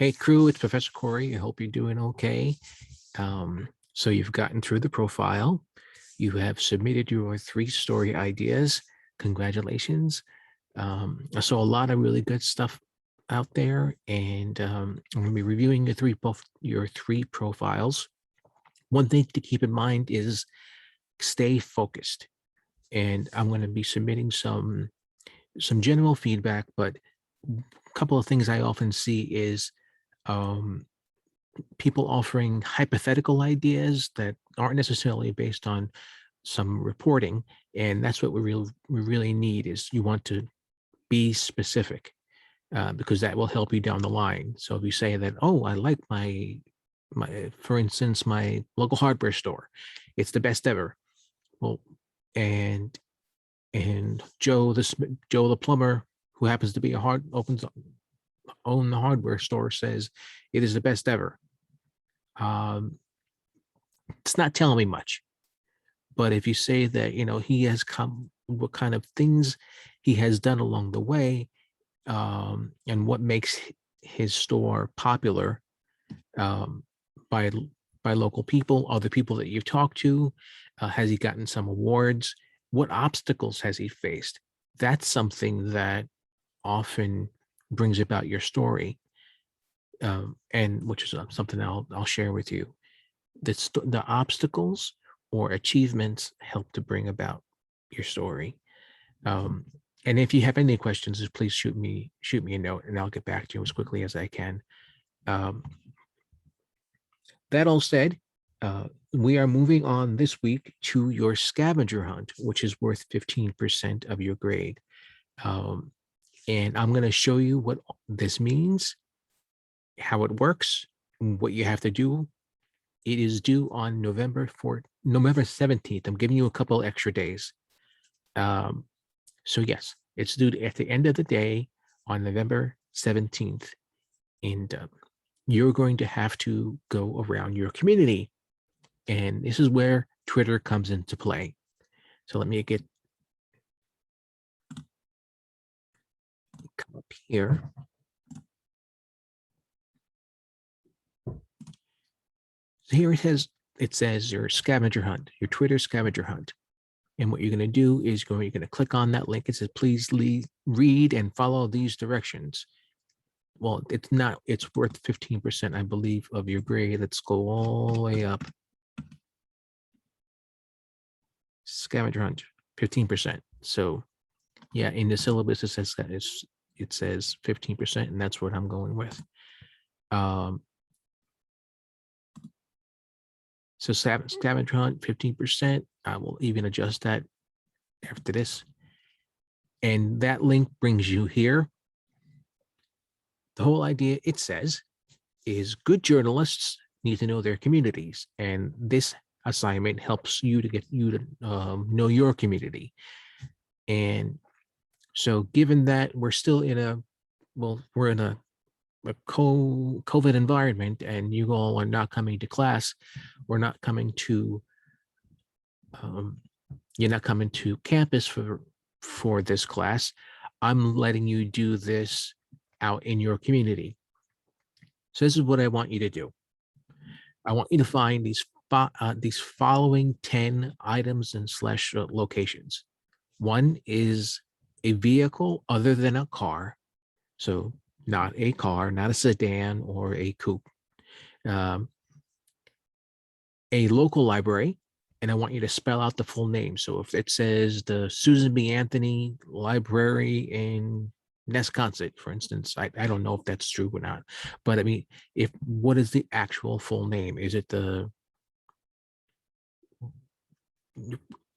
Hey crew, it's Professor Corey. I hope you're doing okay. So you've gotten through the profile. You have submitted your 3-story ideas. Congratulations. I saw a lot of really good stuff out there, and I'm going to be reviewing your three profiles. One thing to keep in mind is stay focused, and I'm going to be submitting some general feedback, but a couple of things I often see is um, people offering hypothetical ideas that aren't necessarily based on some reporting, and that's what we really need. Is you want to be specific, because that will help you down the line. So if you say that, oh, I like my for instance, my local hardware store, it's the best ever. Well, and Joe the plumber, who happens to be own the hardware store, says it is the best ever. um, it's not telling me much. But if you say that, he has come, what kind of things he has done along the way, and what makes his store popular, um, by by local people, other people that you've talked to, has he gotten some awards? What obstacles has he faced? That's something that often brings about your story, and which is something I'll share with you. The obstacles or achievements help to bring about your story. Um, and if you have any questions, just please shoot me a note, and I'll get back to you as quickly as I can. Um, that all said, we are moving on this week to your scavenger hunt, which is worth 15% of your grade. Um, and I'm going to show you what this means, how it works, what you have to do. It is due on November 17th. I'm giving you a couple extra days. So yes, it's due at the end of the day on November 17th. And you're going to have to go around your community. And this is where Twitter comes into play. So let me come up here. So here it says your scavenger hunt, your Twitter scavenger hunt. And what you're going to do is you're going to click on that link. It says, please read and follow these directions. Well, it's worth 15%, I believe, of your grade. Let's go all the way up. Scavenger hunt, 15%. So yeah, in the syllabus, it says that it says 15%, and that's what I'm going with. So scavenger hunt, 15%. I will even adjust that after this. And that link brings you here. The whole idea, it says, is good journalists need to know their communities. And this assignment helps you to know your community. And so given that we're still we're in a COVID environment, and you all are not coming to class, we're not coming to you're not coming to campus for this class. I'm letting you do this out in your community. So this is what I want you to do. I want you to find these following 10 items and / locations. One is a vehicle other than a car. So not a car, not a sedan or a coupe. A local library, and I want you to spell out the full name. So if it says the Susan B. Anthony Library in Nesconset, for instance, I don't know if that's true or not, but I mean, what is the actual full name? Is it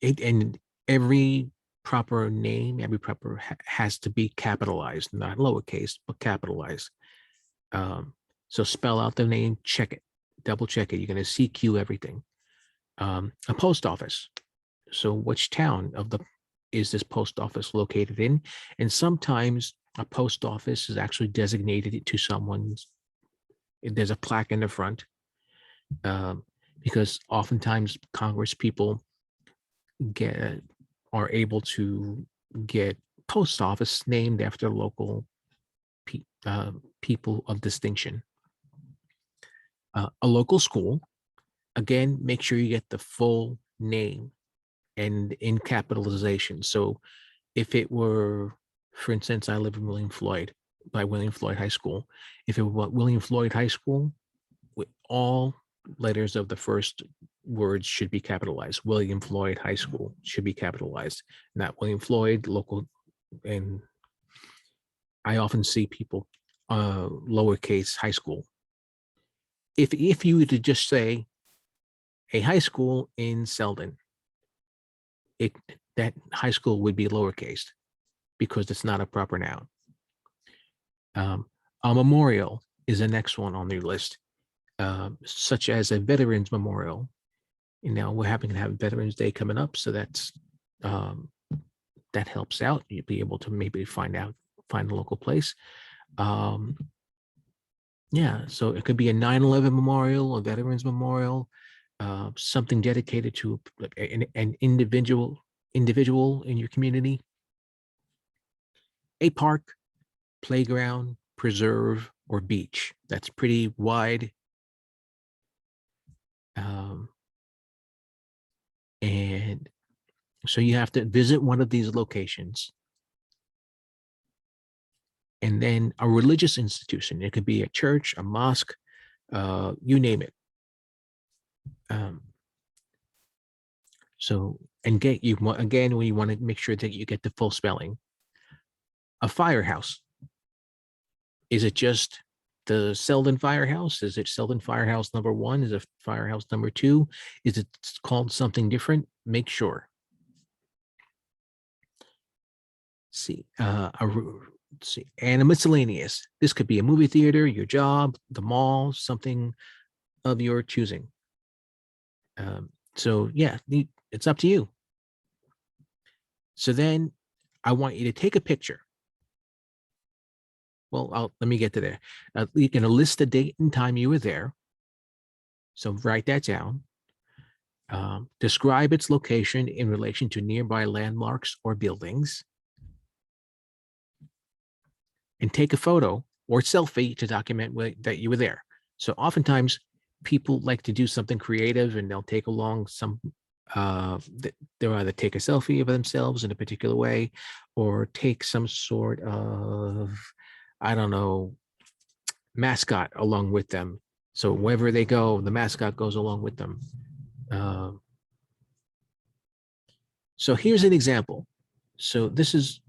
and every proper name, has to be capitalized, not lowercase, but capitalized. So spell out the name, check it, double check it. You're going to CQ everything. A post office. So which town is this post office located in? And sometimes a post office is actually designated to someone's, there's a plaque in the front, because oftentimes Congress people are able to get post office named after local people of distinction. A local school, again, make sure you get the full name and in capitalization. So if it were, for instance, I live in William Floyd, by William Floyd High School. If it were William Floyd High School, with all letters of the first words should be capitalized. William Floyd High School should be capitalized, not William Floyd local. And I often see people lowercase high school. If you were to just say a high school in Selden, it that high school would be lowercase because it's not a proper noun. A memorial is the next one on your list, such as a veterans memorial. And now we're having to have Veterans Day coming up, so that helps out. You'll be able to maybe find a local place. Yeah, so it could be a 9/11 memorial, a veterans memorial, something dedicated to an individual in your community, a park, playground, preserve, or beach. That's pretty wide. And so you have to visit one of these locations. And then a religious institution. It could be a church, a mosque, you name it. So, and again, we want to make sure that you get the full spelling. A firehouse. Is it just the Selden Firehouse? Is it Selden Firehouse number 1? Is it Firehouse number 2? Is it called something different? Make sure. See, and a miscellaneous. This could be a movie theater, your job, the mall, something of your choosing. So yeah, it's up to you. So then I want you to take a picture. Well, let me get to there. You're going to list the date and time you were there. So write that down. Describe its location in relation to nearby landmarks or buildings. And take a photo or selfie to document that you were there. So oftentimes people like to do something creative and they'll take along some, they'll either take a selfie of themselves in a particular way or take some sort of, I don't know, mascot along with them. So wherever they go, the mascot goes along with them. So here's an example. So this is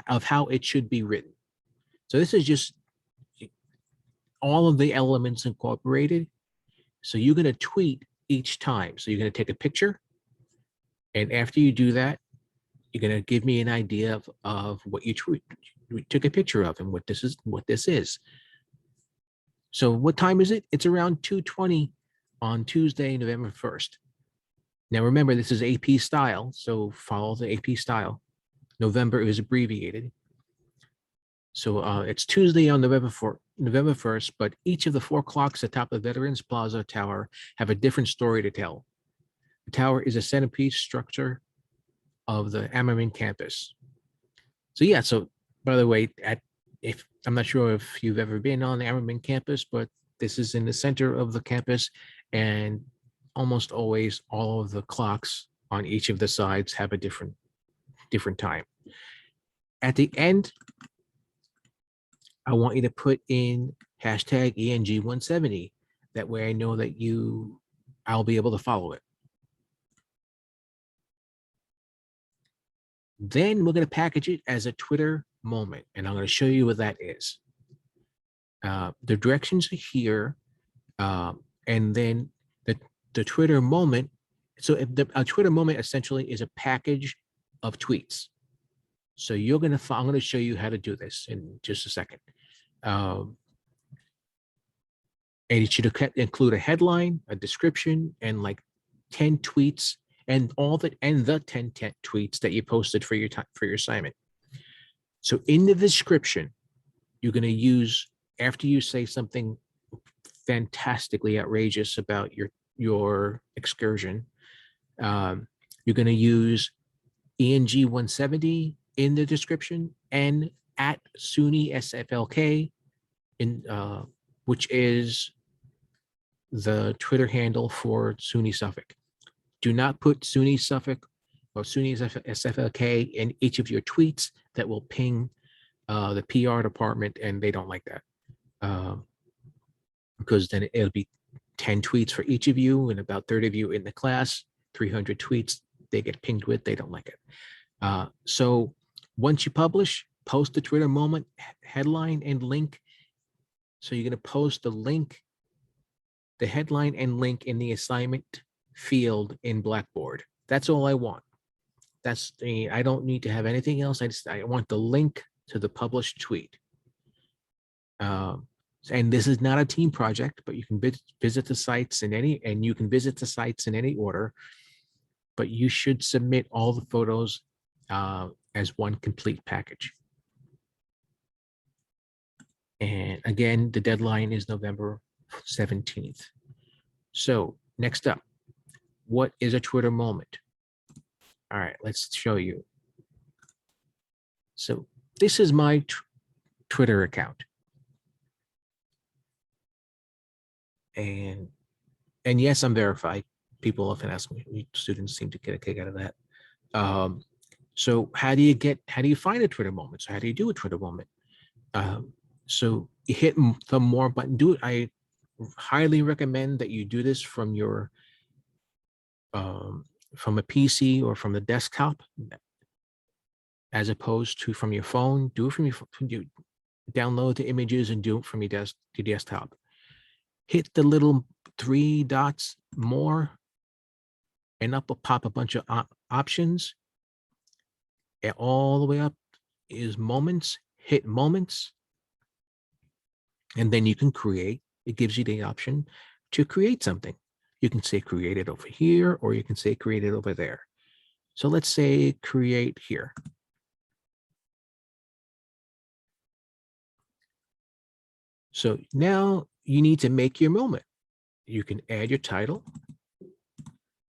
of how it should be written. So this is just all of the elements incorporated. So you're going to tweet each time. So you're going to take a picture. And after you do that, you're going to give me an idea of what you took a picture of and what this is. So what time is it? It's around 2:20 on Tuesday, November 1st. Now remember, this is AP style, so follow the AP style. November is abbreviated. So it's Tuesday on November 1st, but each of the 4 clocks atop the Veterans Plaza Tower have a different story to tell. The tower is a centerpiece structure of the Ammerman campus. So yeah, so by the way, if I'm not sure if you've ever been on the Ammerman campus, but this is in the center of the campus, and almost always all of the clocks on each of the sides have a different time. At the end, I want you to put in hashtag ENG170. That way I know that I'll be able to follow it. Then we're going to package it as a Twitter moment, and I'm going to show you what that is. The directions are here, and then the Twitter moment. So a Twitter moment essentially is a package of tweets. So I'm going to show you how to do this in just a second. And it should include a headline, a description, and like 10 tweets, and the 10 tweets that you posted for your assignment. So in the description, you're going to use, after you say something fantastically outrageous about your excursion, you're going to use ENG 170 in the description and at SUNY SFLK which is the Twitter handle for SUNY Suffolk. Do not put SUNY Suffolk or SUNY SFLK in each of your tweets. That will ping the PR department, and they don't like that. Because then it'll be 10 tweets for each of you and about 30 of you in the class, 300 tweets they get pinged with, they don't like it. So once you publish, post the Twitter moment headline and link. So you're going to post the link, the headline and link in the assignment field in Blackboard. That's all I want. I don't need to have anything else. I want the link to the published tweet. And this is not a team project, but you can visit the sites in any order, but you should submit all the photos as one complete package. And again, the deadline is November 17th. So next up, what is a Twitter moment? All right, let's show you. So this is my Twitter account. And yes, I'm verified. People often ask me, students seem to get a kick out of that. So how do you find a Twitter moment? So how do you do a Twitter moment? So you hit the more button. I highly recommend that you do this from your from a PC or from the desktop, as opposed to from your phone. Do it from your phone. You download the images and do it from your desktop. Hit the little 3 dots more, and up will pop a bunch of options. And all the way up is moments. Hit moments, and then you can create. It gives you the option to create something. You can say create it over here, or you can say create it over there. So let's say create here. So now you need to make your moment. You can add your title.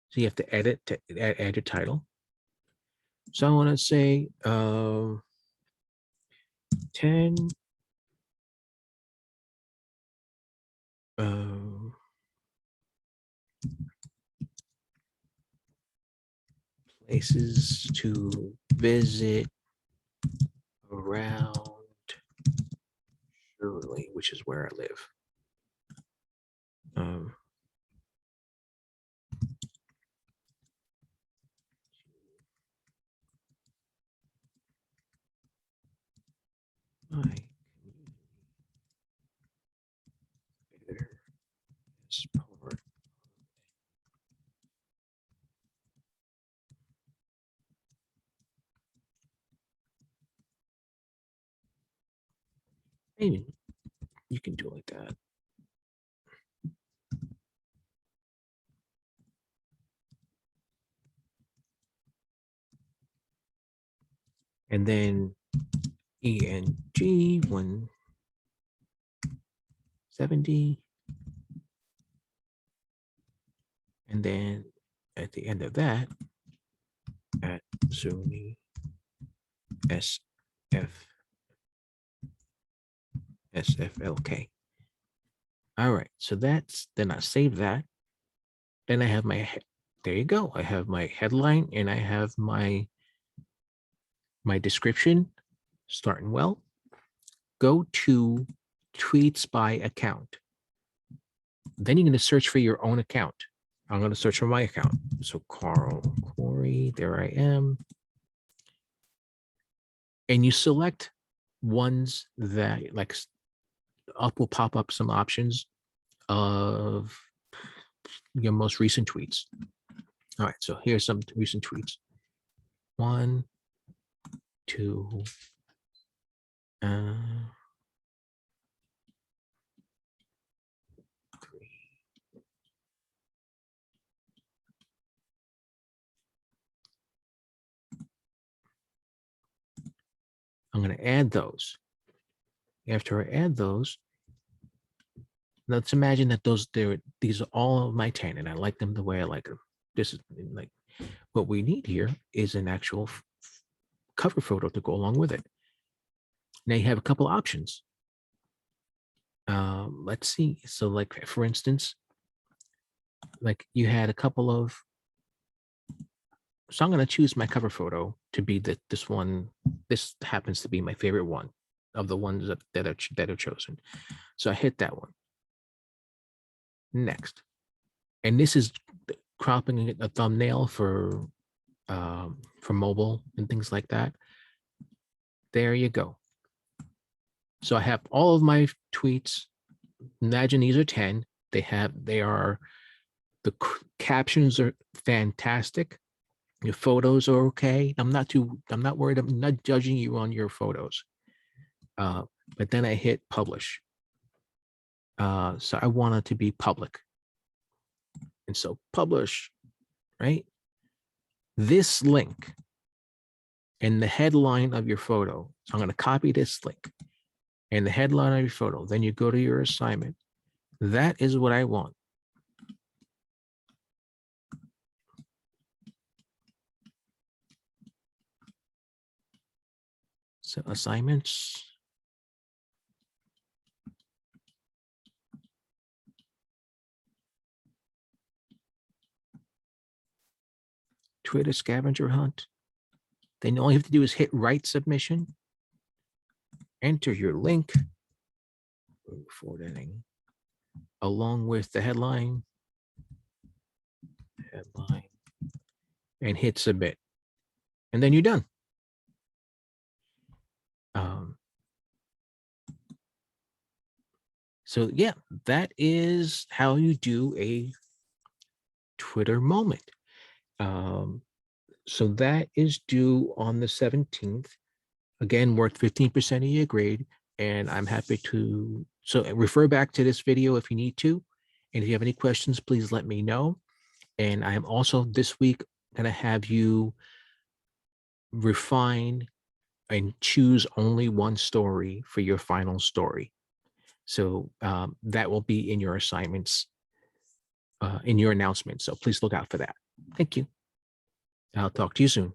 So you have to edit to add your title. So I want to say 10 places to visit around Shirley, which is where I live. Maybe you can do it like that. And then ENG 170. And then at the end of that, at SUNY SFLK. All right, so then I save that. Then I have there you go. I have my headline and I have my description starting well. Go to tweets by account. Then you're going to search for your own account. I'm going to search for my account. So Carl Corey, there I am. And you select ones that will pop up some options of your most recent tweets. All right, so here's some recent tweets. 1, 2, 3. I'm going to add those. After I add those, let's imagine that these are all of my 10, and I like them the way I like them. This is like what we need here is an actual cover photo to go along with it. Now you have a couple options. Let's see. So, like for instance, like you had a couple of, so I'm going to choose my cover photo to be this one. This happens to be my favorite one of the ones that are chosen. So I hit that one. Next. And this is cropping a thumbnail for mobile and things like that. There you go. So I have all of my tweets. Imagine these are 10. The captions are fantastic. Your photos are okay. I'm not worried. I'm not judging you on your photos. But then I hit publish. So I want it to be public. And so publish, right? This link in the headline of your photo. So I'm going to copy this link and the headline of your photo. Then you go to your assignment. That is what I want. So assignments. Twitter scavenger hunt. Then all you have to do is hit write submission. Enter your link. Forwarding. Along with the headline. And hit submit. And then you're done. So yeah, that is how you do a Twitter moment. So that is due on the 17th. Again, worth 15% of your grade. And I'm happy to, so refer back to this video if you need to. And if you have any questions, please let me know. And I am also this week going to have you refine and choose only one story for your final story. So that will be in your assignments, in your announcement. So please look out for that. Thank you. I'll talk to you soon.